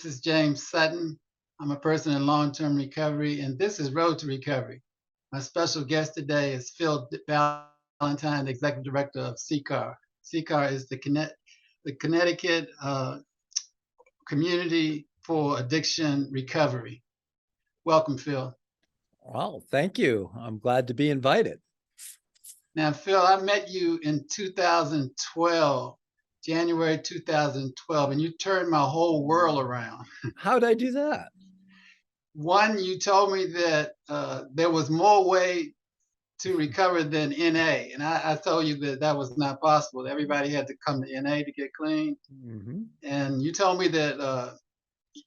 is James Sutton. I'm a person in long-term recovery, and this is Road to Recovery. My special guest today is Phil Valentine, the Executive Director of CCAR. CCAR is the Connecticut Community for Addiction Recovery. Welcome, Phil. Well, thank you. I'm glad to be invited. Now, Phil, I met you in 2012, January 2012, and you turned my whole world around. How'd I do that? One, you told me that there was more way to recover than NA, and I told you that that was not possible. Everybody had to come to NA to get clean. Mm-hmm. And you told me that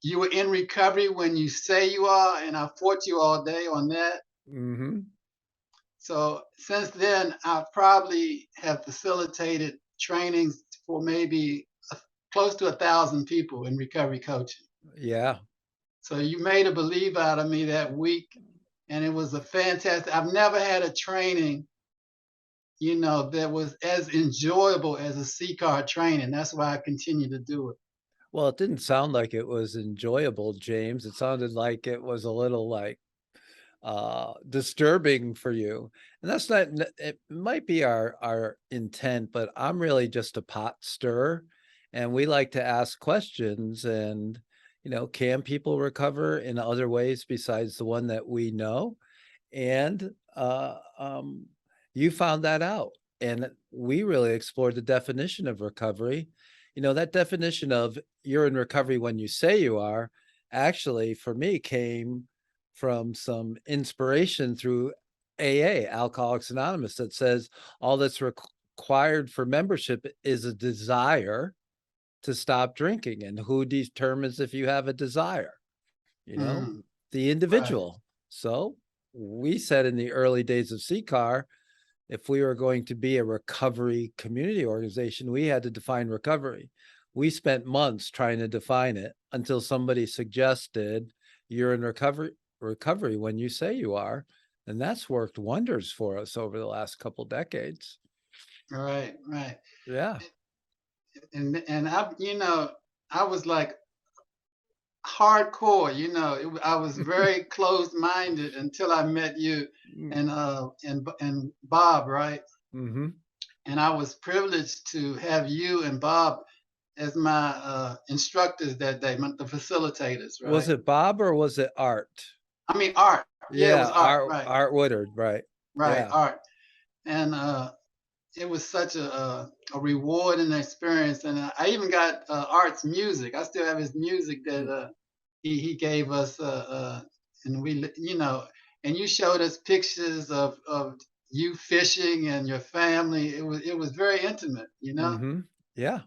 you were in recovery when you say you are, and I fought you all day on that. Mm-hmm. So since then, I probably have facilitated trainings for maybe close to 1,000 people in recovery coaching. Yeah. So you made a believer out of me that week, and it was a fantastic. I've never had a training, that was as enjoyable as a CCAR training. That's why I continue to do it. Well, it didn't sound like it was enjoyable, James. It sounded like it was a little disturbing for you. And that's not it might be our intent, but I'm really just a pot stirrer. And we like to ask questions and can people recover in other ways besides the one that we know? And you found that out. And we really explored the definition of recovery. That definition of you're in recovery when you say you are, actually, for me, came from some inspiration through AA, Alcoholics Anonymous, that says all that's required for membership is a desire to stop drinking. And who determines if you have a desire? Mm, The right. individual. So we said in the early days of CCAR, if we were going to be a recovery community organization, we had to define recovery. We spent months trying to define it until somebody suggested you're in recovery when you say you are. And that's worked wonders for us over the last couple decades. Right, right. Yeah. And I was like hardcore, I was very closed-minded until I met you and Bob, right? Mm-hmm. And I was privileged to have you and Bob as my instructors that day, the facilitators, Was right? it Bob or was it Art? I mean, Art. Yeah, it Yeah, was Art, Art right, Art Woodard, right. right, Yeah. Art. And it was such a rewarding experience. And I even got Art's music. I still have his music that he gave us, and and you showed us pictures of you fishing and your family. It was very intimate. Mm-hmm. Yeah.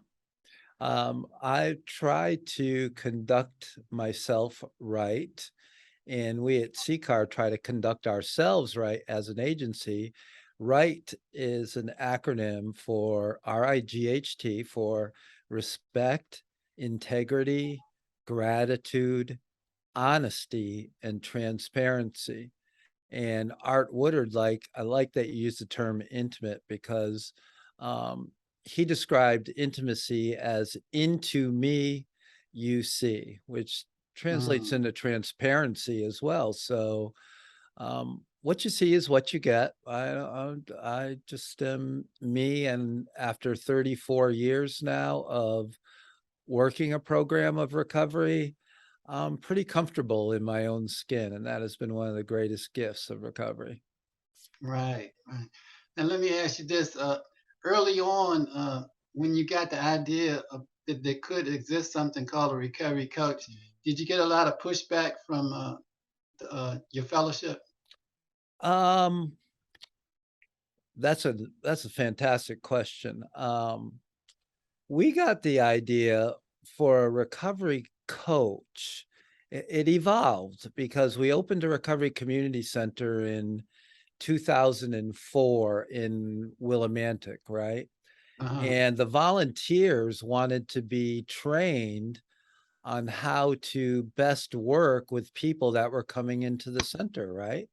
I try to conduct myself right, and we at CCAR try to conduct ourselves right as an agency. RIGHT is an acronym for RIGHT, for respect, integrity, gratitude, honesty, and transparency. And Art Woodard, I like that you use the term intimate because he described intimacy as into me, you see, which translates Mm, into transparency as well. So what you see is what you get. I just am me, and after 34 years now of working a program of recovery, I'm pretty comfortable in my own skin, and that has been one of the greatest gifts of recovery. right, right. And let me ask you this: early on, when you got the idea of that there could exist something called a recovery coach, did you get a lot of pushback from your fellowship? Um, that's a fantastic question. We got the idea for a recovery coach. It evolved because we opened a recovery community center in 2004 in Willimantic, right? Uh-huh. And the volunteers wanted to be trained on how to best work with people that were coming into the center, right?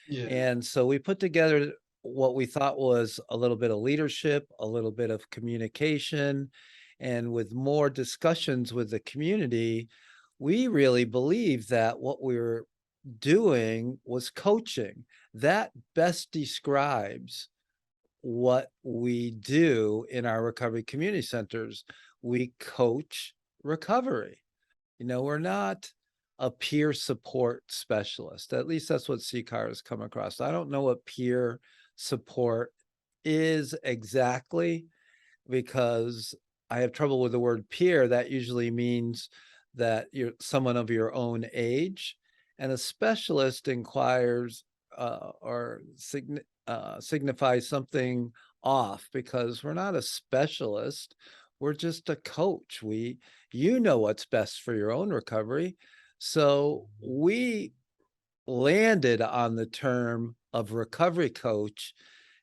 Yeah. And so we put together what we thought was a little bit of leadership, a little bit of communication, and with more discussions with the community, we really believe that what we were doing was coaching. That best describes what we do in our recovery community centers. We coach recovery. We're not a peer support specialist. At least that's what CCAR has come across. I don't know what peer support is exactly, because I have trouble with the word peer. That usually means that you're someone of your own age, and a specialist inquires or signifies something off, because we're not a specialist. We're just a coach. You know what's best for your own recovery. So we landed on the term of recovery coach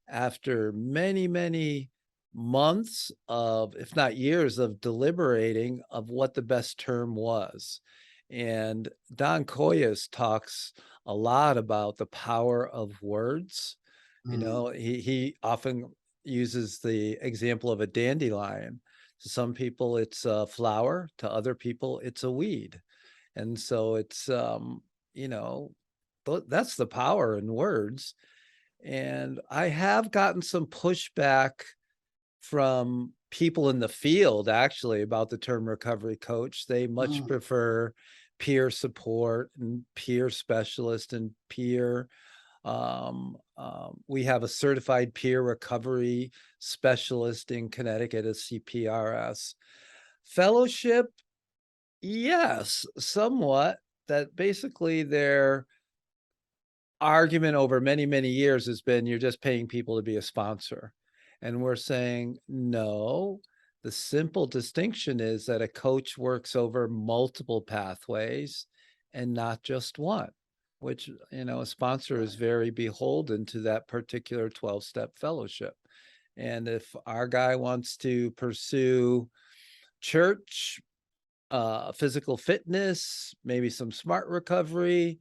after many, many months of, if not years, of deliberating of what the best term was. And Don Koyas talks a lot about the power of words. Mm, He often uses the example of a dandelion. To some people, it's a flower. To other people, it's a weed. And so you know, that's the power in words. And I have gotten some pushback from people in the field, actually, about the term recovery coach. They much mm, prefer peer support and peer specialist and peer. We have a certified peer recovery specialist in Connecticut, a CPRS. Fellowship, yes, somewhat. That basically their argument over many, many years has been, you're just paying people to be a sponsor. And we're saying, no, the simple distinction is that a coach works over multiple pathways and not just one, which, a sponsor is right, very beholden to that particular 12-step fellowship. And if our guy wants to pursue church, physical fitness, maybe some smart recovery,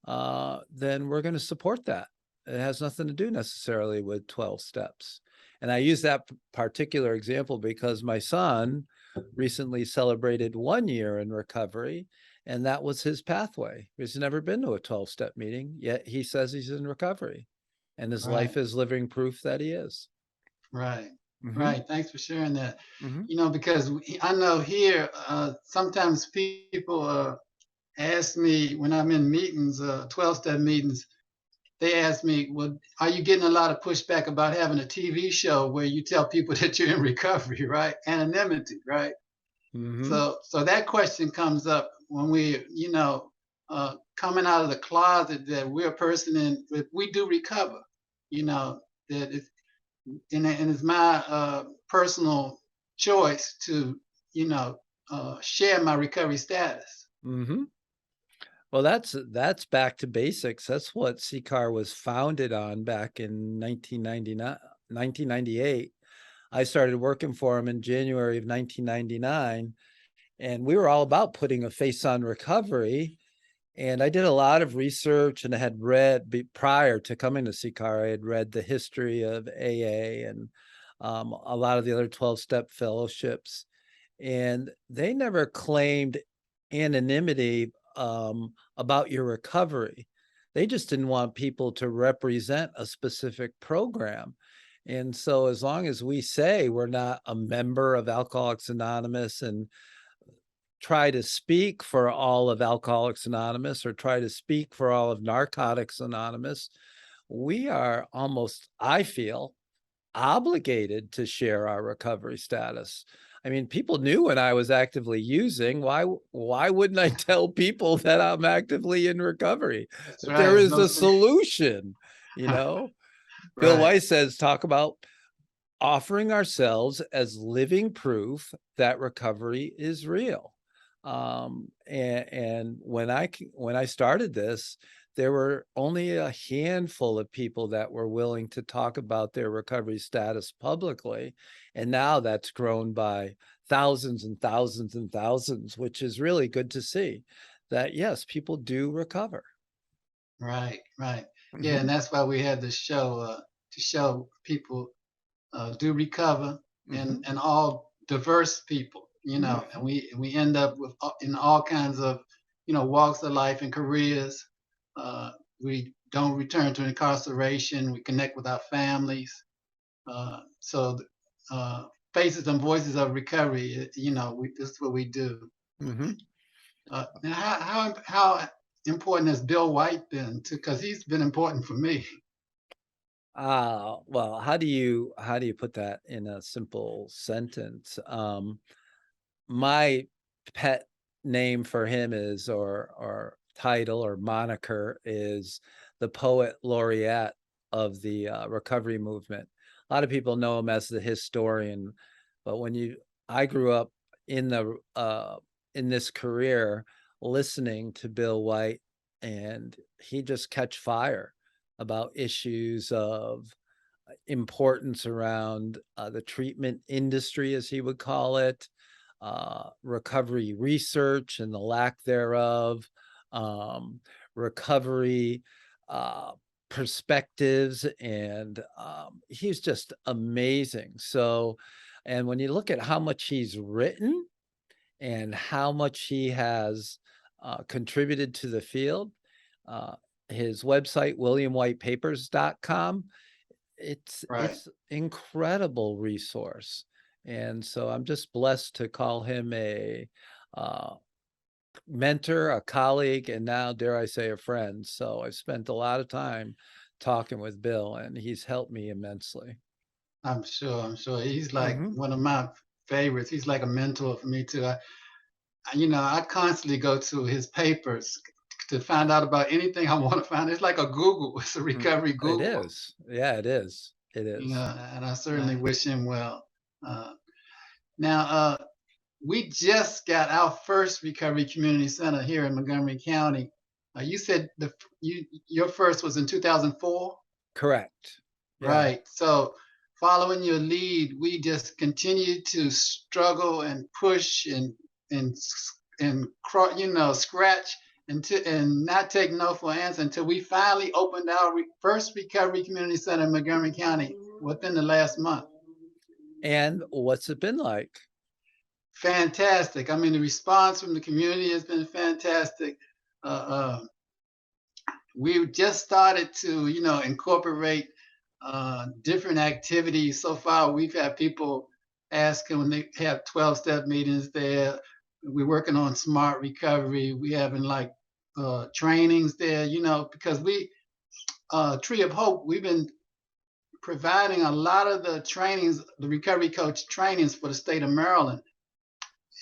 then we're going to support that. It has nothing to do necessarily with 12 steps. And I use that particular example because my son recently celebrated 1 year in recovery, and that was his pathway. He's never been to a 12-step meeting, yet he says he's in recovery, and his right, life is living proof that he is. right, Hmm. right. Thanks for sharing that. Hmm. Because I know here, sometimes people ask me when I'm in meetings, 12-step meetings, they ask me, well, are you getting a lot of pushback about having a TV show where you tell people that you're in recovery, right? Anonymity, right? Hmm. So that question comes up when we, coming out of the closet that we're a person in, if we do recover, that it's, and it's my personal choice to, you know, share my recovery status. Hmm. Well, that's back to basics. That's what CCAR was founded on back in 1999, 1998. I started working for him in January of 1999, and we were all about putting a face on recovery. And I did a lot of research, and I had read prior to coming to CCAR, I had read the history of AA and a lot of the other 12-step fellowships, and they never claimed anonymity about your recovery. They just didn't want people to represent a specific program. And so, as long as we say we're not a member of Alcoholics Anonymous and try to speak for all of Alcoholics Anonymous or try to speak for all of Narcotics Anonymous, we are almost, I feel, obligated to share our recovery status. I mean, people knew when I was actively using. Why wouldn't I tell people that I'm actively in recovery? That's That right. there There's is no a secret. solution, you know? Bill Right, Weiss says, talk about offering ourselves as living proof that recovery is real. And when I started this, there were only a handful of people that were willing to talk about their recovery status publicly, and now that's grown by thousands and thousands and thousands, which is really good to see. That yes, people do recover. right, right. Yeah, and Hmm. that's why we had this show to show people do recover, Hmm. and all diverse people, and Hmm. we end up with in all kinds of walks of life and careers. Uh, we don't return to incarceration. We connect with our families. So faces and voices of recovery. This is what we do. Hmm. And how important has Bill White been to? Because he's been important for me. Well, how do you put that in a simple sentence? My pet name for him is, or title or moniker is, the poet laureate of the recovery movement. A lot of people know him as the historian, but I grew up in the in this career listening to Bill White, and he just catch fire about issues of importance around the treatment industry, as he would call it, recovery research and the lack thereof, recovery uh, perspectives, and he's just amazing. So, and when you look at how much he's written and how much he has contributed to the field, uh, his website, williamwhitepapers.com, Right. it's incredible resource, and so I'm just blessed to call him a uh, mentor, a colleague, and now, dare I say, a friend. So I've spent a lot of time talking with Bill, and he's helped me immensely. I'm sure. I'm sure he's like Mhm. one of my favorites. He's like a mentor for me too. I constantly go to his papers to find out about anything I want to find. It's like a Google. It's a Mm. recovery It Google. is. Yeah, it is. It is. And I certainly Yeah. wish him well. Uh, now, we just got our first recovery community center here in Montgomery County. You said your first was in 2004, Correct. Yeah. right? So, following your lead, we just continued to struggle and push and scratch and not take no for an answer until we finally opened our first recovery community center in Montgomery County within the last month. And what's it been like? Fantastic. I mean, the response from the community has been fantastic. Uh, uh, we've just started to, incorporate different activities. So far, we've had people asking when they have 12-step meetings there. We're working on smart recovery. We having like trainings there, because Tree of Hope, we've been providing a lot of the trainings, the recovery coach trainings for the state of Maryland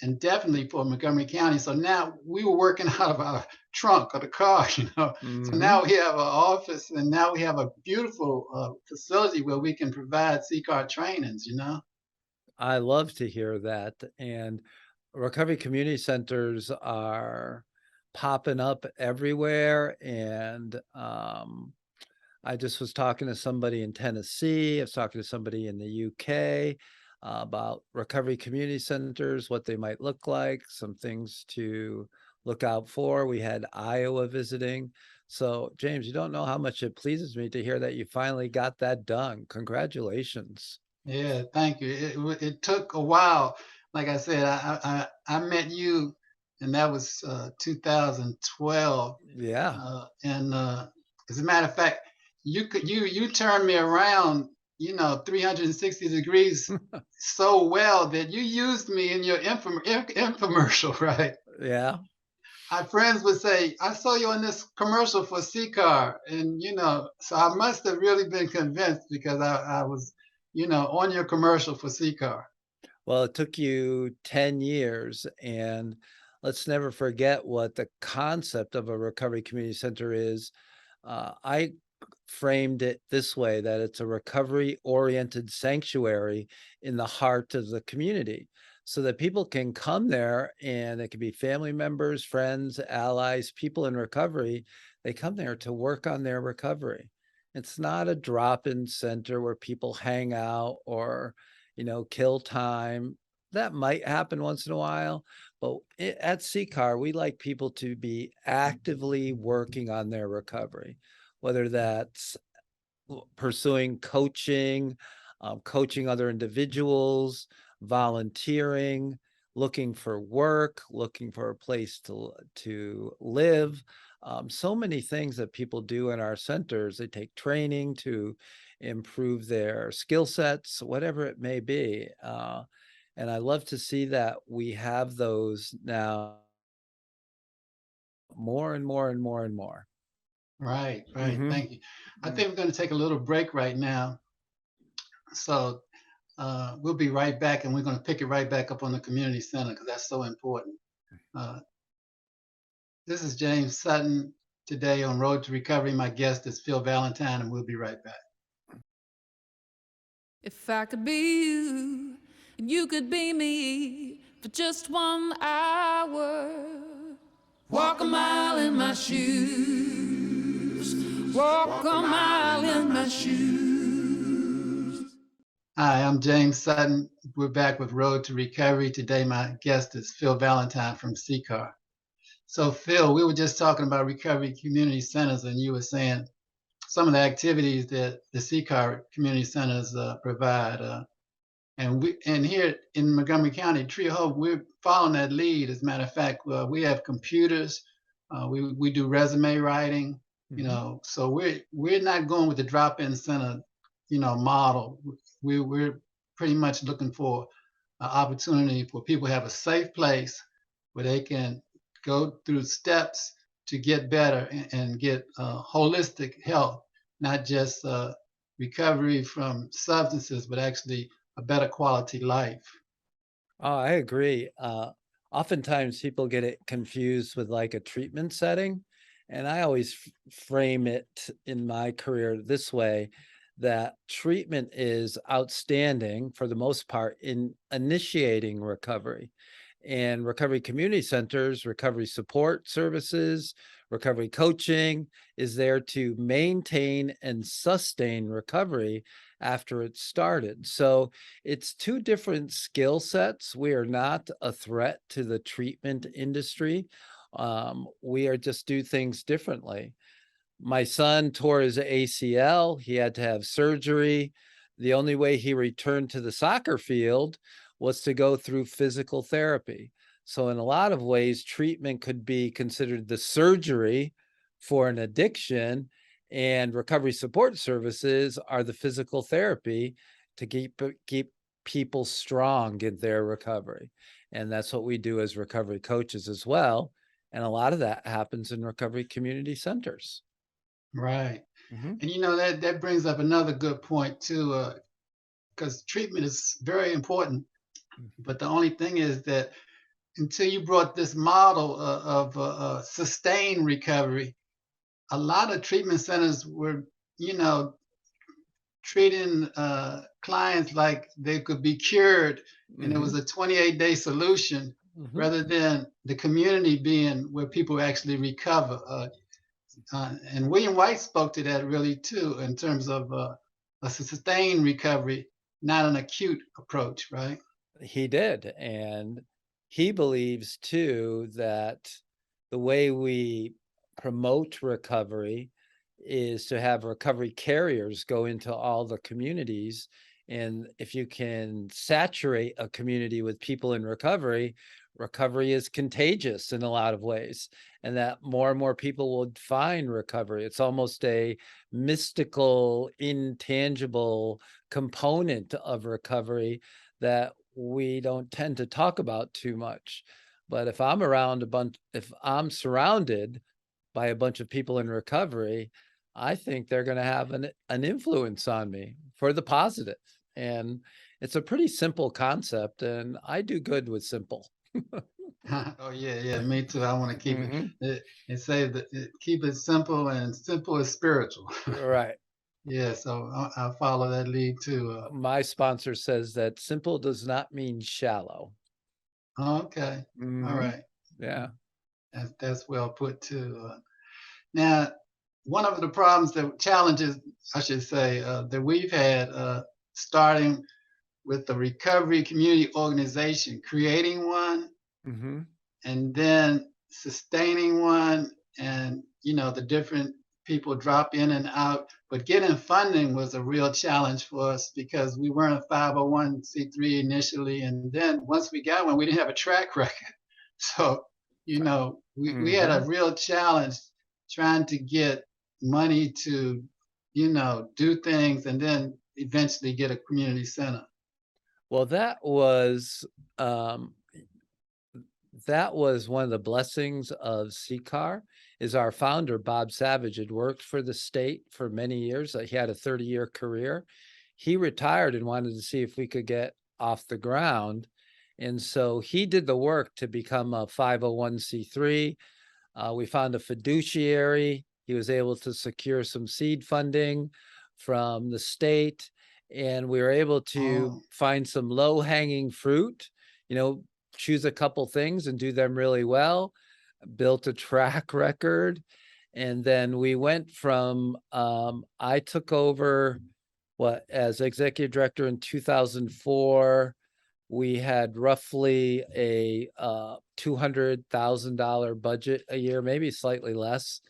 and definitely for Montgomery County. So now we were working out of our trunk of the car, So now Mhm. we have an office, and now we have a beautiful facility where we can provide CCAR trainings. I love to hear that, and recovery community centers are popping up everywhere, and, I just was talking to somebody in Tennessee, I was talking to somebody in the UK, about recovery community centers, what they might look like, some things to look out for. We had Iowa visiting. So, James, you don't know how much it pleases me to hear that you finally got that done. Congratulations. Yeah, thank you. It took a while. Like I said, I met you, and that was 2012. Yeah. And as a matter of fact, you turned me around, 360 degrees so well that you used me in your infomercial, right? Yeah. My friends would say, "I saw you in this commercial for CCAR," and so I must have really been convinced because I was, on your commercial for CCAR. Well, it took you 10 years, and let's never forget what the concept of a recovery community center is. I framed it this way, that it's a recovery-oriented sanctuary in the heart of the community, so that people can come there, and it could be family members, friends, allies, people in recovery. They come there to work on their recovery. It's not a drop-in center where people hang out or, kill time. That might happen once in a while, but at CCAR, we like people to be actively working on their recovery, whether that's pursuing coaching, coaching other individuals, volunteering, looking for work, looking for a place to live. So many things that people do in our centers. They take training to improve their skill sets, whatever it may be. And I love to see that we have those now more and more and more and more. Right, right. Mhm. Thank you. I Mm. think we're going to take a little break right now. So we'll be right back, and we're going to pick it right back up on the community center because that's so important. Uh, this is James Sutton today on Road to Recovery. My guest is Phil Valentine, and we'll be right back. If I could be you and you could be me for just 1 hour, walk a mile in my shoes, walk a mile in my shoes. Hi, I'm James Sutton. We're back with Road to Recovery. Today, my guest is Phil Valentine from CCAR. So, Phil, we were just talking about recovery community centers, and you were saying some of the activities that the CCAR community centers provide. And here in Montgomery County, Tree of Hope, we're following that lead. As a matter of fact, we have computers. We do resume writing. Mhm. So we're not going with the drop-in center, model. We're pretty much looking for an opportunity for people to have a safe place where they can go through steps to get better and get holistic health, not just recovery from substances, but actually a better quality life. Oh, I agree. Oftentimes people get it confused with like a treatment setting. And I always frame it in my career this way, that treatment is outstanding for the most part in initiating recovery. And recovery community centers, recovery support services, recovery coaching is there to maintain and sustain recovery after it started. So it's two different skill sets. We are not a threat to the treatment industry. We are just do things differently. My son tore his ACL. He had to have surgery. The only way he returned to the soccer field was to go through physical therapy. So, in a lot of ways, treatment could be considered the surgery for an addiction, and recovery support services are the physical therapy to keep people strong in their recovery. And that's what we do as recovery coaches as well. And a lot of that happens in recovery community centers. Right. Mhm. And that brings up another good point too, because treatment is very important. But the only thing is that until you brought this model of sustained recovery, a lot of treatment centers were, you know, treating clients like they could be cured, and it was Mhm. a 28-day solution Mhm. rather than the community being where people actually recover. And William White spoke to that really too, in terms of a sustained recovery, not an acute approach, right? He did, and he believes too that the way we promote recovery is to have recovery carriers go into all the communities, and if you can saturate a community with people in recovery, recovery is contagious in a lot of ways, and that more and more people will find recovery. It's almost a mystical, intangible component of recovery that we don't tend to talk about too much. But if I'm surrounded by a bunch of people in recovery, I think they're going to have an influence on me for the positive. And it's a pretty simple concept, and I do good with simple. Oh yeah, yeah, me too. I want to keep it. Mhm. It say that keep it simple, and simple is spiritual. Right. Yeah, so I follow that lead too. My sponsor says that simple does not mean shallow. Okay, all Mhm. right, Yeah. that's well put too. Now, one of the problems, that challenges, I should say, that we've had starting with the recovery community organization, creating one Mhm. and then sustaining one, and the different people drop in and out. But getting funding was a real challenge for us because we weren't a 501c3 initially. And then once we got one, we didn't have a track record. So, we had a real challenge trying to get money to, do things and then eventually get a community center. Well, that was one of the blessings of CCAR. Is our founder, Bob Savage, had worked for the state for many years. He had a 30-year career. He retired and wanted to see if we could get off the ground. And so he did the work to become a 501c3. We found a fiduciary. He was able to secure some seed funding from the state. And we were able to find some low-hanging fruit, choose a couple things and do them really well, built a track record. And then we went from, I took over as executive director in 2004. We had roughly a $200,000 budget a year, maybe slightly less,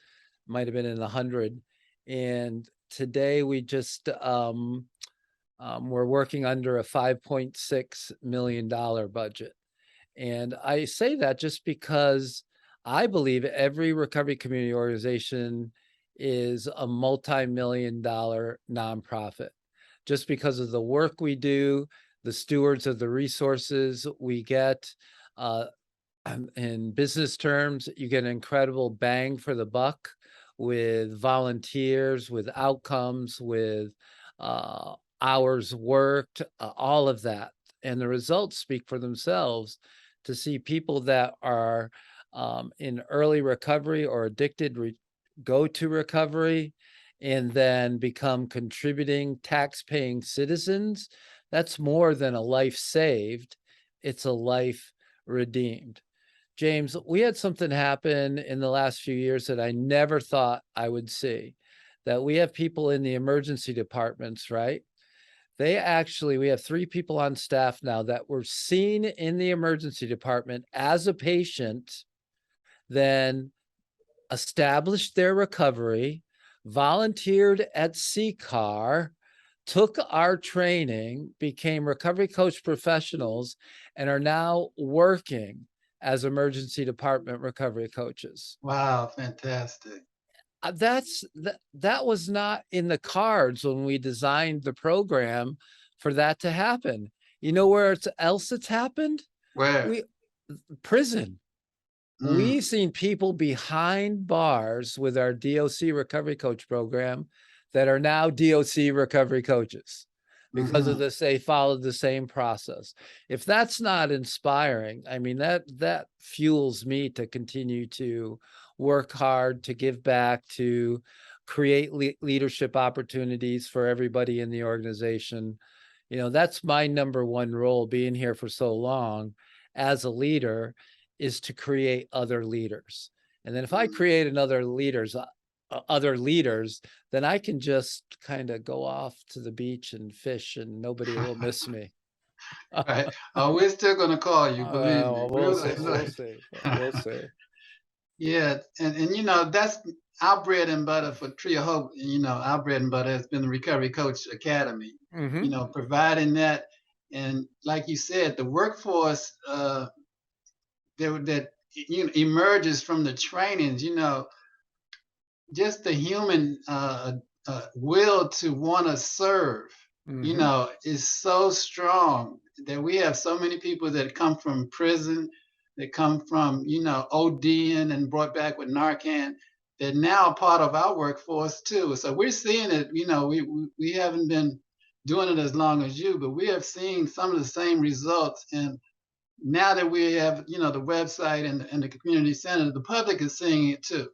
might have been in the 100. And today we just, we're working under a $5.6 million budget. And I say that just because I believe every recovery community organization is a multi-million-dollar nonprofit, just because of the work we do, the stewards of the resources we get. In business terms, you get an incredible bang for the buck with volunteers, with outcomes, with hours worked, all of that. And the results speak for themselves. To see people that are in early recovery or addicted go to recovery and then become contributing, tax-paying citizens, that's more than a life saved. It's a life redeemed. James, we had something happen in the last few years that I never thought I would see, that we have people in the emergency departments, right? We have 3 people on staff now that were seen in the emergency department as a patient, then established their recovery, volunteered at CCAR, took our training, became recovery coach professionals, and are now working as emergency department recovery coaches. Wow, fantastic. That was not in the cards when we designed the program for that to happen. You know where else it's happened? Where? Prison. We've seen people behind bars with our DOC recovery coach program that are now DOC recovery coaches because of this. They followed the same process. If that's not inspiring, I mean, that fuels me to continue to work hard, to give back, to create leadership opportunities for everybody in the organization. That's my number one role, being here for so long as a leader, is to create other leaders. And then if I create other leaders, then I can just kind of go off to the beach and fish and nobody will miss me. Right. We're still going to call you, believe me. We'll see. Yeah, and that's our bread and butter for Tree of Hope. Our bread and butter has been the Recovery Coach Academy. Providing that, and like you said, the workforce that emerges from the trainings. Just the human will to want to serve. Is so strong that we have so many people that come from prison, that come from, ODing and brought back with Narcan, that now are part of our workforce too. So we're seeing it, we haven't been doing it as long as you, but we have seen some of the same results. And now that we have, the website and the community center, the public is seeing it too.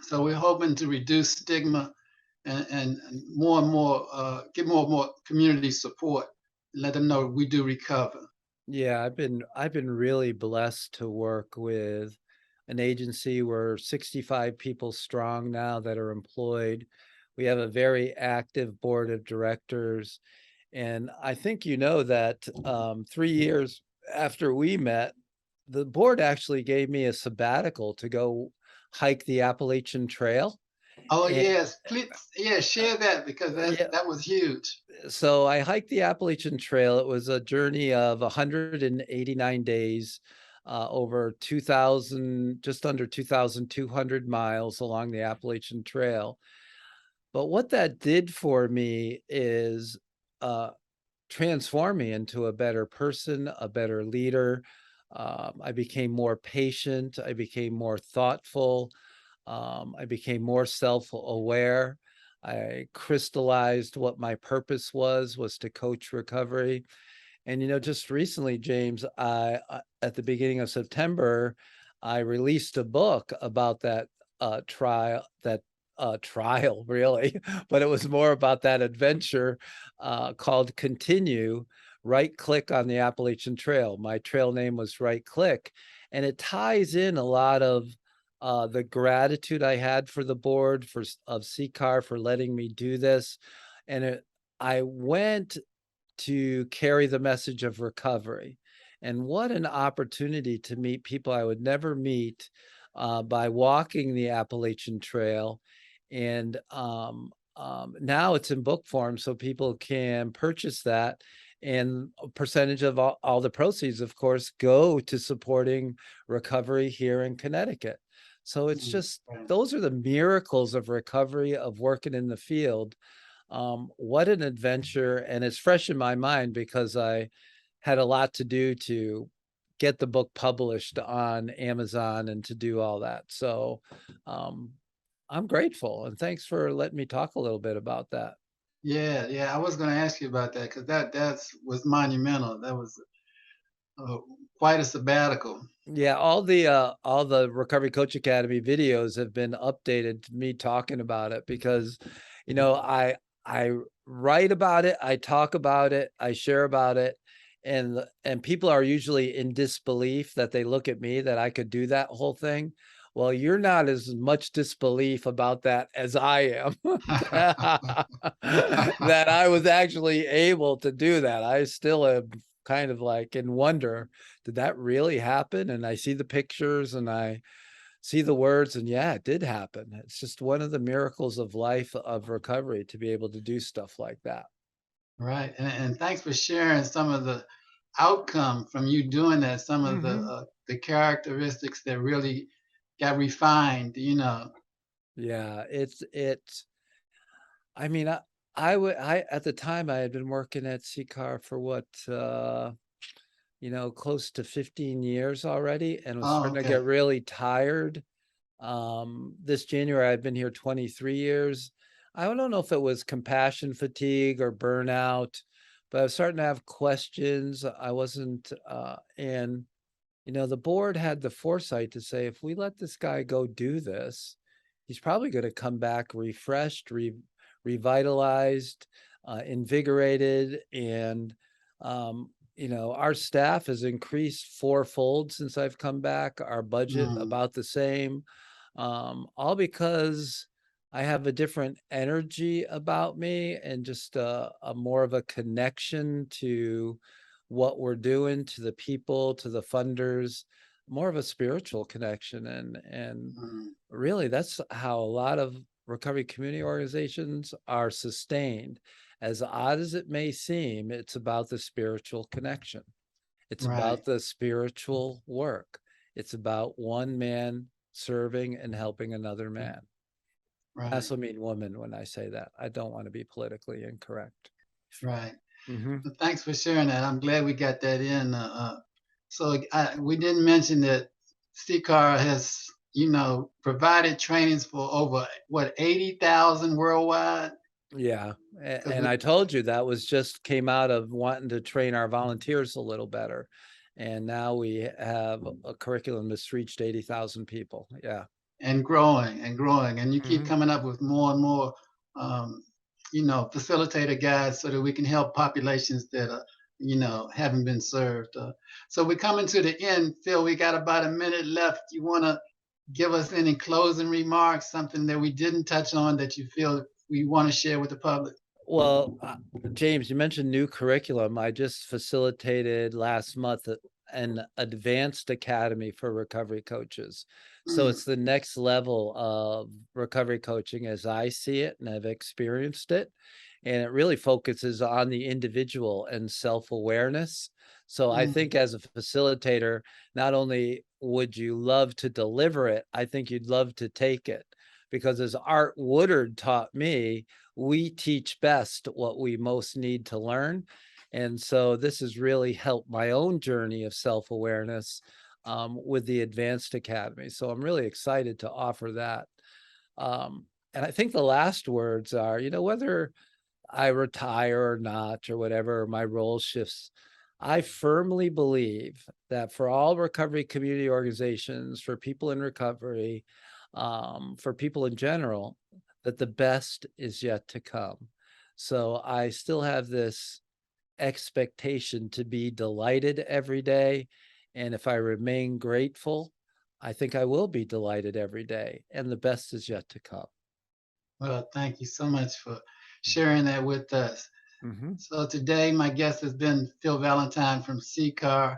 So we're hoping to reduce stigma and more, get more and more community support and let them know we do recover. Yeah, I've been really blessed to work with an agency. We're 65 people strong now that are employed. We have a very active board of directors. And I think that 3 years after we met, the board actually gave me a sabbatical to go hike the Appalachian Trail. Oh And yes, please, yeah, share that because yeah, that was huge. so I hiked the Appalachian Trail. It was a journey of 189 days, over 2,000, just under 2,200 miles along the Appalachian Trail. But what that did for me is uh, transform me into a better person, a better leader. I became more patient. I became more thoughtful. I became more self-aware. I crystallized what my purpose was to coach recovery. And just recently, James, at the beginning of September, I released a book about that trial, really, but it was more about that adventure called Continue. Right click on the Appalachian Trail. My trail name was Right Click, and it ties in a lot of the gratitude I had for the board of CCAR for letting me do this, and I went to carry the message of recovery. And what an opportunity to meet people I would never meet by walking the Appalachian Trail. And now it's in book form, so people can purchase that. And a percentage of all the proceeds, of course, go to supporting recovery here in Connecticut. So it's Mm, just, right. those are the miracles of recovery, of working in the field. What an adventure. And it's fresh in my mind because I had a lot to do to get the book published on Amazon and to do all that. So um, I'm grateful, and thanks for letting me talk a little bit about that. Yeah, yeah. I was going to ask you about that because that was monumental. That was uh, quite a sabbatical. Yeah, all the Recovery Coach Academy videos have been updated to me talking about it because, I write about it, I talk about it, I share about it, and people are usually in disbelief that they look at me that I could do that whole thing. Well, you're not as much disbelief about that as I am. That I was actually able to do that. I still am kind of like in wonder, did that really happen? And I see the pictures and I see the words, and yeah, it did happen. It's just one of the miracles of life, of recovery, to be able to do stuff like that. Right. And thanks for sharing some of the outcome from you doing that, some of Hmm. the characteristics that really got refined, you know. Yeah, it's. I mean, I at the time I had been working at CCAR for what, close to 15 years already, and was Oh, starting to okay. get really tired. This January, I've been here 23 years. I don't know if it was compassion fatigue or burnout, but I was starting to have questions. I wasn't, and the board had the foresight to say, if we let this guy go do this, he's probably going to come back refreshed, revitalized, invigorated. And, our staff has increased fourfold since I've come back, our budget Mm, about the same, all because I have a different energy about me and just a more of a connection to what we're doing, to the people, to the funders, more of a spiritual connection. And mm, really, that's how a lot of recovery community organizations are sustained. As odd as it may seem, it's about the spiritual connection. It's right. about the spiritual work. It's about one man serving and helping another man. I Right. also mean woman when I say that. I don't want to be politically incorrect. Right. Hmm. Well, thanks for sharing that. I'm glad we got that in. So we didn't mention that CCAR has, provided trainings for over what 80,000 worldwide. Yeah. Because And I told you that was just came out of wanting to train our volunteers a little better. And now we have a curriculum that's reached 80,000 people. Yeah. and growing, and you keep Hmm. coming up with more and more, um, facilitator guides so that we can help populations that haven't been served. So we're coming to the end, Phil. We got about a minute left. You want to give us any closing remarks, something that we didn't touch on that you feel we want to share with the public? Well, James, you mentioned new curriculum. I just facilitated last month an advanced academy for recovery coaches. So Mm, it's the next level of recovery coaching as I see it, and I've experienced it. And it really focuses on the individual and self-awareness. So I mm, think as a facilitator, not only would you love to deliver it, I think you'd love to take it. Because as Art Woodard taught me, we teach best what we most need to learn. And so this has really helped my own journey of self-awareness with the Advanced Academy. So I'm really excited to offer that. And I think the last words are, whether I retire or not, or whatever, my role shifts, I firmly believe that for all recovery community organizations, for people in recovery, for people in general, that the best is yet to come. So I still have this expectation to be delighted every day. And if I remain grateful, I think I will be delighted every day. And the best is yet to come. well, thank you so much for sharing that with us. Mm-hmm. So today, my guest has been Phil Valentine from CCAR,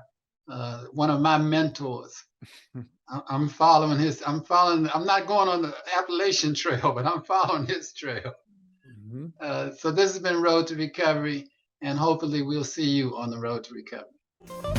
one of my mentors. I'm following his. I'm not going on the Appalachian Trail, but I'm following his trail. Mm-hmm. So this has been Road to Recovery, and hopefully we'll see you on the road to recovery.